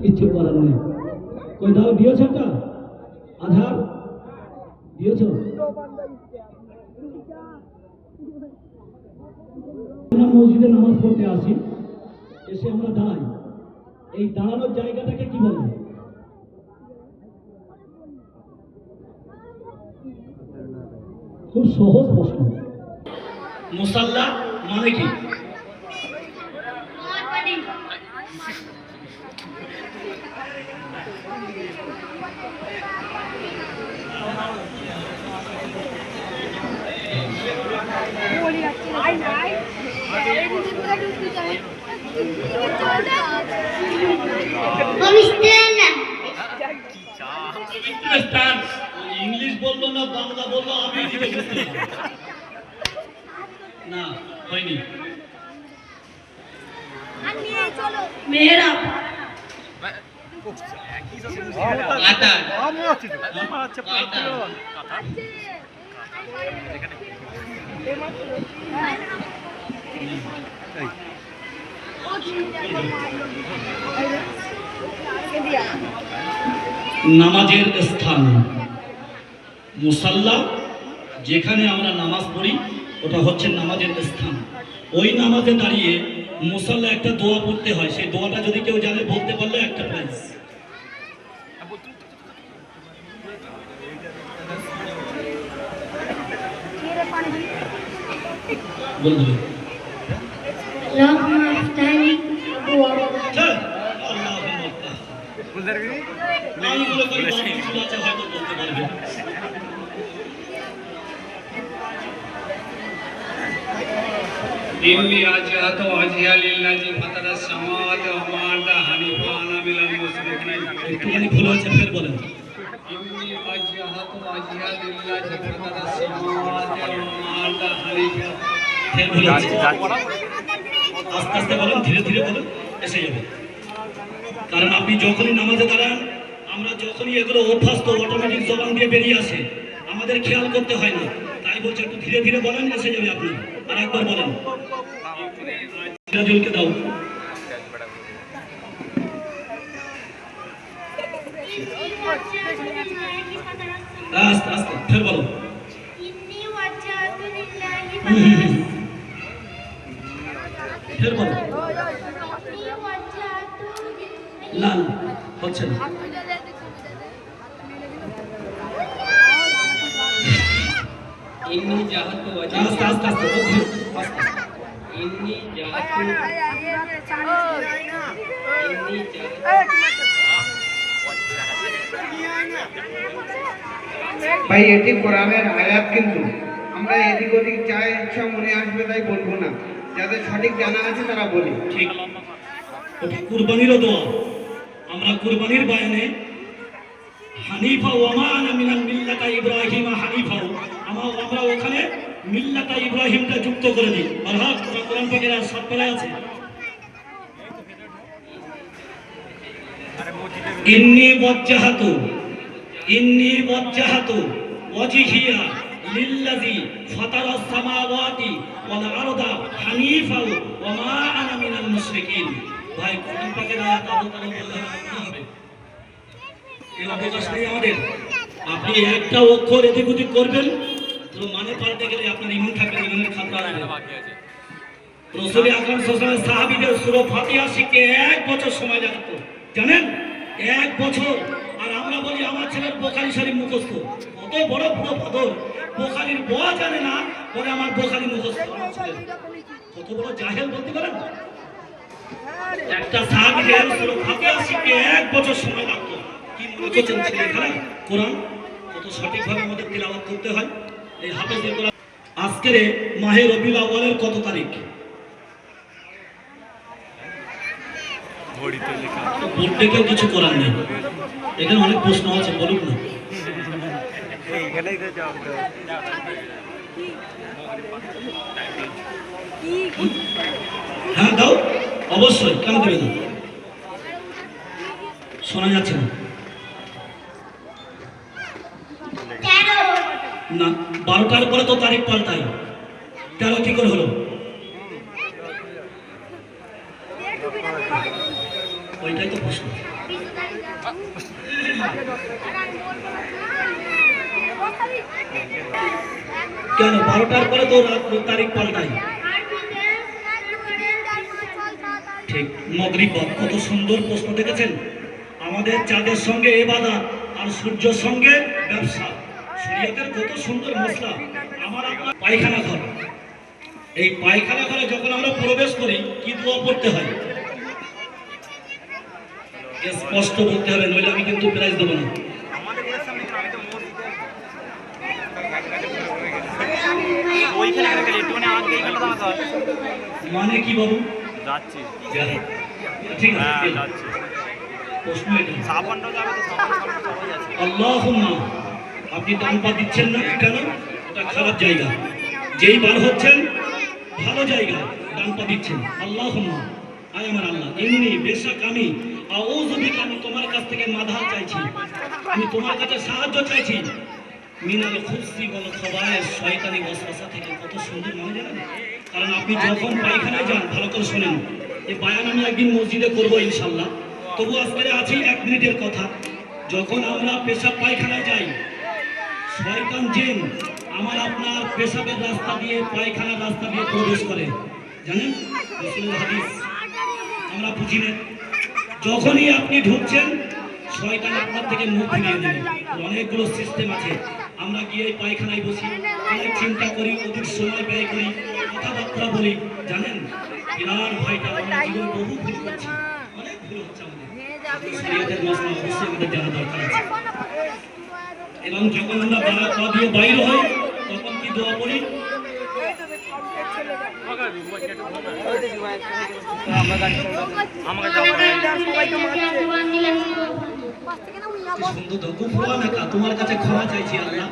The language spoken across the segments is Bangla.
কিচ্ছু করার নেই। কই দাও, দিয়েছ একটা আধার দিয়েছ? আমরা মসজিদে নামাজ পড়তে আসি, এসে আমরা দাঁড়াই, এই দাঁড়ানোর জায়গাটাকে কি বলে? খুব সহজ প্রশ্ন। মুসাল্লা মানে কি? ইংলিশ বললো না বাংলা বললো, আমি না হয়নি। মেহরাব নামাজের স্থান। মুসাল্লা যেখানে আমরা নামাজ পড়ি ওটা হচ্ছে নামাজের স্থান। ওই নামাজে দাঁড়িয়ে মুসাল্লা একটা দোয়া পড়তে হয়, সেই দোয়াটা যদি কেউ জানে বলতে পারলে একটা প্রাইজ। বলবে إني وجهت وجهي للذي فطر السماوات والأرض حنيفا وأنا من المشركين একটুখানি ভুল হয়েছে, ফের বলেন। إني وجهت وجهي للذي فطر السماوات والأرض حنيفا। ফের ভুল হয়েছে, আস্তে আস্তে বলেন, ধীরে ধীরে বলেন, এসে যাবে। কারণ আপনি যখনই নামাজে দাঁড়ান, আমরা যখনই এগুলো অভ্যস্ত অটোমেটিক জবান দিয়ে বেরিয়ে আসে, আমাদের খেয়াল করতে হয় না। তাই বলছে একটু ধীরে ধীরে বলেন, এসে যাবে আপনি। আর একবার বলেন, সিরাজুলকে দাও। আস্তে আস্তে ফের বলো। ফের বলো। না না, হচ্ছে না। إني جاهدت وجهي আস্তে আস্তে আস্তে إني جاهدت ভাই এটি কোরআনের আয়াত, কিন্তু আমরা এদিক ওদিক যা ইচ্ছা মনে আসবে তাই বলবো না, যাদের সঠিক জানা আছে তারা বলি। ঠিক, ওটা কুরবানিরও দোয়া। আমরা কুরবানির বয়ানে হানিফা ওয়ামা আনা মিনাল মিল্লাতা ইব্রাহিমা হানিফা, আমরা ওখানে মিল্লাতা ইব্রাহিমটা যুক্ত করে দিই। অর্থাৎ কোরআন পাকের সব বেলায় আছে ইন্নী ওয়াজ্জাহাতু ওয়াজহিয়া লিল্লাযী ফাতারাস সামাওয়াতি ওয়াল আরদা হানিফা ওয়া মা আনা মিনাল মুশরিকিন। ভাই কোরআন পাকের আয়াত আবু তাআলা বললেন কি হবে? এই অবকাশ নেই আমাদের। আপনি একটা অক্ষর এদিক ওদিক করবেন তো মানে পাল্টে গেলে আপনার ইমান থাকবে, ইমানের খাতরা আসবে। রাসূল আকরাম সাল্লাল্লাহু আলাইহি ওয়াসাল্লাম সাহাবীদের সূরা ফাতিহা শিখতে 1 বছর সময় লাগতো, জানেন? 1 বছর। আর আমরা বলি আমার ছেলের বুখারী শরীফ মুখস্থ। কত বড় পুরো ফাদর, বুখারীর ব জানে না, বলে আমার বুখারী মুখস্থ। কত বড় জাহেল বলতে পারেন? একটা সাহাবীদের সূরা ফাতিহা শিখতে 1 বছর সময় লাগতো। কি মনে করছেন ছেলেখানা কোরআন কত সঠিকভাবে আমাদের তিলাওয়াত করতে হয়? এই হাফেজে কোরআন। আজকের মাহে রবিউল আউয়ালের কত তারিখ? বলতে কেউ কিছু করার নেই, এখানে অনেক প্রশ্ন আছে, বলুন না। হ্যাঁ দাও, অবশ্যই, কেন দেবে না? শোনা যাচ্ছে না। না, 12টার পরে তো তারিখ পাল্টাই। 13 কি করে হলো? ওইটাই তো প্রশ্ন। কেন 12টার পরে তো রাত তারিখ পাল্টাই? ঠিক মগরিব বাদ। কত সুন্দর প্রশ্ন দেখেছেন। আমাদের চাঁদের সঙ্গে ইবাদত আর সূর্যের সঙ্গে ব্যবসা। শরীয়তের কত সুন্দর মশলা। আমার আপনার পায়খানা ঘর, এই পায়খানা ঘরে যখন আমরা প্রবেশ করি কি দোয়া পড়তে হয়? স্পষ্ট বলতে হবে, নইলে আমি কিন্তু প্রাইজ দেবো না। মানে কি বাবু? যাচ্ছি। ঠিক আছে, হ্যাঁ, যাচ্ছি। প্রশ্ন এটা। সাবানটাও যাবে তো, সাবান সবাই আছে। আল্লাহুম্মা, আপনি ডান পা দিচ্ছেন না কেন? এটা খারাপ জায়গা। যেই বার হচ্ছেন ভালো জায়গা ডান পা দিচ্ছেন। আল্লাহুম্মা, আয় আমার আল্লাহ, এমনি বেশক আমি আউযু বিকা, আমি তোমার কাছ থেকে মাদা চাইছি, আমি তোমার কাছে সাহায্য চাইছি। মিনাল খুবসি ওয়াল খাবায়েস, শয়তানি ওয়াসওয়াসা থেকে। কত সুন্দর মানে জানেন? কারণ আপনি যখন পায়খানায় যান, ভালো করে শোনেন, এই বায়ান আমি একদিন মসজিদে করবো ইনশাল্লাহ। তবু আজকে আছি 1 মিনিটের কথা। যখন আমরা পেশাব পায়খানায় যাই, শয়তান জিন আমার আপনার পেশাবের রাস্তা দিয়ে, পায়খানার রাস্তা দিয়ে প্রবেশ করে। জানেন রাসূলের হাদিস আমরা বুঝি না। যখনই আপনি ঢুকছেন শয়তান আপনার থেকে মুখ ফিরিয়ে দেবে। অনেকগুলো সিস্টেম আছে। আমরা গিয়ে পায়খানায় বসি, অনেক চিন্তা করি, অধিক সময় ব্যয় করি, কথাবার্তা বলি। জানেন বিরাট ভাইটা আমরা জীবনে বহু ভুল করছি, অনেক ভুল হচ্ছে আমাদের। শরীয়তের মশলা অবশ্যই আমাদের জানা দরকার আছে। এবং যখন আমরা পা দিয়ে বাইরে হই তখন কি দোয়া করি? সুন্দর তো গুফরা নাকা, তোমার কাছে ক্ষমা চাইছি আল্লাহ।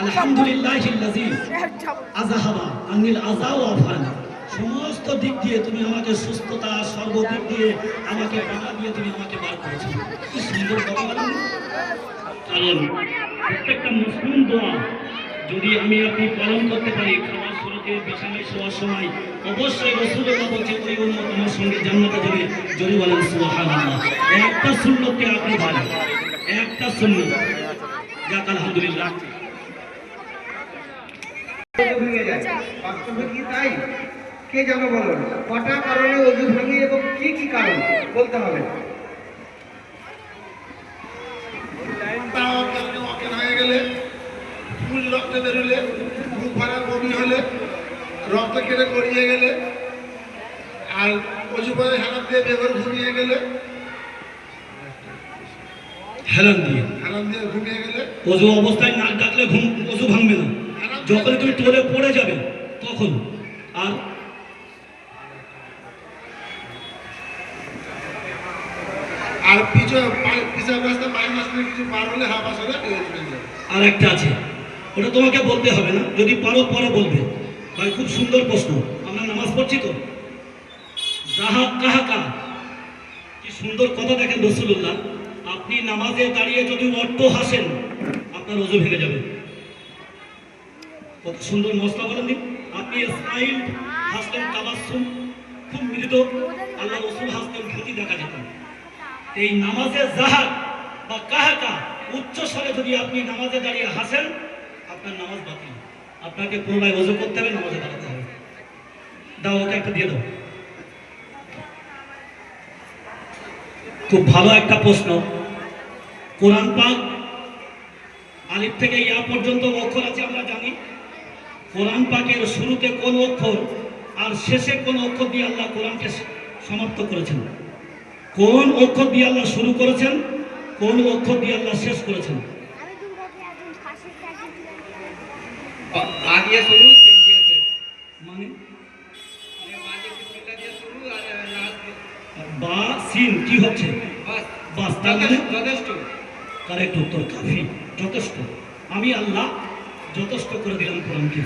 আলহামদুলিল্লাহিল্লাযী আযহাবা আনিল আযা ওয়া আফানা। সমস্ত দিক দিয়ে তুমি আমাকে সুস্থতা, সর্বদিক দিয়ে আমাকে বাধা দিয়ে তুমি আমাকে বার করেছো। কি সুন্দর কথা বলেন। কারণ প্রত্যেকটা মুসলিম দোয়া যদি আমি আপনি পালন করতে পারি, খাওয়ার শুরুতে, বিছানায় শোয়ার সময়, অবশ্যই রাসূলুল্লাহ বলছে ওই উম্মত আমার সঙ্গে জান্নাতে যাবে। যদি বলেন সুবহানাল্লাহ। একটা সুন্নতকে আপনি ভালো, একটা সুন্নত। যাক আলহামদুলিল্লাহ। ভেঙে যায়, বাস্তবে কি তাই? কে জানো বলুন, কটা কারণে অজু ভাঙে এবং কি কি কারণ বলতে হবে। অজ্ঞান হয়ে গেলে, ফুল রক্ত বেরোলে, বুক ভরা বমি হলে, রক্ত কেটে গড়িয়ে গেলে, আর অজু করে হেলান দিয়ে বেঘর ঘুমিয়ে গেলে, হেলান দিয়ে ঘুমিয়ে গেলে, ওযু অবস্থায় নাক ডাকলে ওযু ভাঙবে না। যখন তুমি টোলে পড়ে যাবে তখন। আর আর পিছার রাস্তা পায়ের রাস্তায় কিছু পার হলে হাফ আসলে আর একটা আছে, ওটা তোমাকে বলতে হবে না, যদি পারো পরে বলবে। ভাই খুব সুন্দর প্রশ্ন। আমরা নামাজ পড়ছি তো, জাহাক কাহাকা, কি সুন্দর কথা। দেখেন রাসূলুল্লাহ, আপনি নামাজে দাঁড়িয়ে যদি অট্ট হাসেন আপনার ওযু ভেঙে যাবে। কত সুন্দর মশলা বলেন। আপনি স্মাইল হাসলেন, তাবাসসুম, খুব মৃদু, আল্লাহ রাসূল হাসতেন, ভীতি দেখা যেত। এই নামাজে জাহাক বা কাহাকা, উচ্চ স্বরে যদি আপনি নামাজে দাঁড়িয়ে হাসেন আপনার নামাজ বাতিল। আপনাকে পুনরায় ওযু করতে হবে, নামাজে দাঁড়াতে হবে। দাও ওকে একটা দিয়ে দাও। খুব ভালো একটা প্রশ্ন। কোরআন পাক আলিফ থেকে ইয়া পর্যন্ত অক্ষর আছে আমরা জানি। কোরআন পাকের শুরুতে কোন অক্ষর আর শেষে কোন অক্ষর দিয়ে আল্লাহ কোরআনকে সমাপ্ত করেছেন? কোন অক্ষর দিয়ে আল্লাহ শুরু করেছেন, কোন অক্ষর দিয়ে আল্লাহ শেষ করেছেন? বা দিয়ে শুরু, সিন দিয়ে শেষ। মানে বা দিয়ে বিসমিল্লাহ দিয়ে শুরু আর লাস্ট দিয়ে বা সিন কি হচ্ছে? বাস। বাস, তার মানে যথেষ্ট। কারেক্ট উত্তর, কাফি, যথেষ্ট। আমি আল্লাহ যথেষ্ট করে দিলাম কোরআনকে।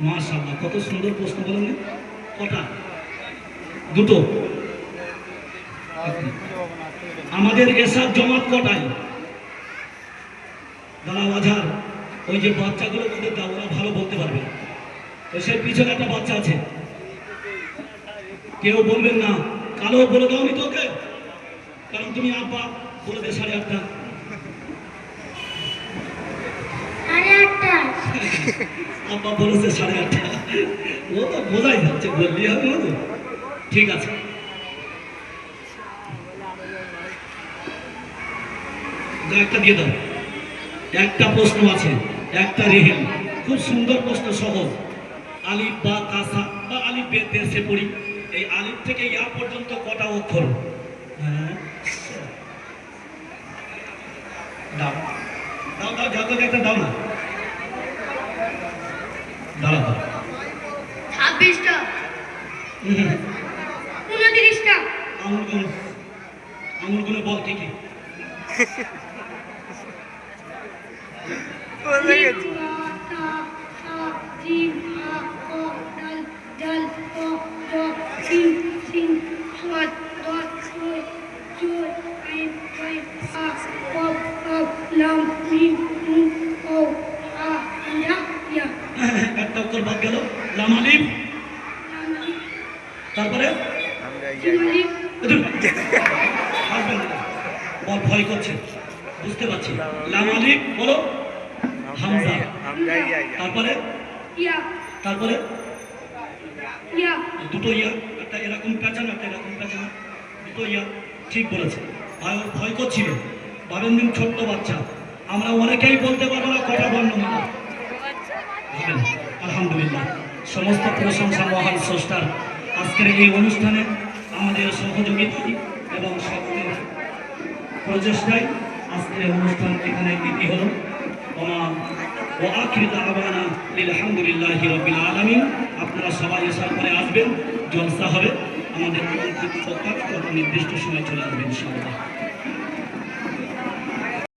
মাশাআল্লাহ, কত সুন্দর প্রশ্ন বলেন। কটা? দুটো। আমাদের এসার জমাত কটায়? দাঁড়াও আজহার, ওই যে বাচ্চাগুলো ওদের দাও, ওরা ভালো বলতে পারবে। তো সেই পিছনে একটা বাচ্চা আছে, কেউ বলবেন না, কালো বলে দাও নি তোকে। কারণ তুমি আব্বা বলে দে 8:30। আব্বা বলেছে 8:30। ও তো বোঝাই যাচ্ছে, বললি হবে না তো। ঠিক আছে, যা একটা দিয়ে দাও। একটা প্রশ্ন আছে, একটা রেহেল, খুব সুন্দর প্রশ্ন, সহজ। আলিফ বা কাসা বা আলিফ বে দেশে পড়ি, এই আলিফ থেকে ইয়া পর্যন্ত কটা অক্ষর? হ্যাঁ, দাও দাও দাও, যত একটা দাও না, দাঁড়া দাও। 26টা, 29টা। আঙুলগুলো বল কি কি? একটা অক্ষর বাদ গেল, লাম আলিফ। তারপরে আসবেন না। বল, ভয় করছে, বুঝতে পারছি। লাম আলিফ বলো, হামজা। তারপরে তারপরে দুটো ইয়া, একটা এরকম পেঁচানো, একটা এরকম পেঁচানো, দুটো ইয়া। ঠিক বলেছে ভাই, ওর ভয় করছিল। বাবেন দিন ছোট্ট বাচ্চা, আমরা অনেকেই বলতে পারবো না কটা বর্ণমালা। ভাবেন, আলহামদুলিল্লাহ, সমস্ত প্রশংসা মহান স্রষ্টার। আজকের এই অনুষ্ঠানে আমাদের সহযোগিতা এবং সকলের প্রচেষ্টায় আজকের অনুষ্ঠান এখানে ইতি হলো। ও আখির দাওয়ানা আলহামদুলিল্লাহি রাব্বিল আলামিন। আপনারা সবাই এসার পরে আসবেন, জলসা হবে। আমাদের আমন্ত্রিত বক্তা তখন নির্দিষ্ট সময় চলে আসবেন ইনশাআল্লাহ।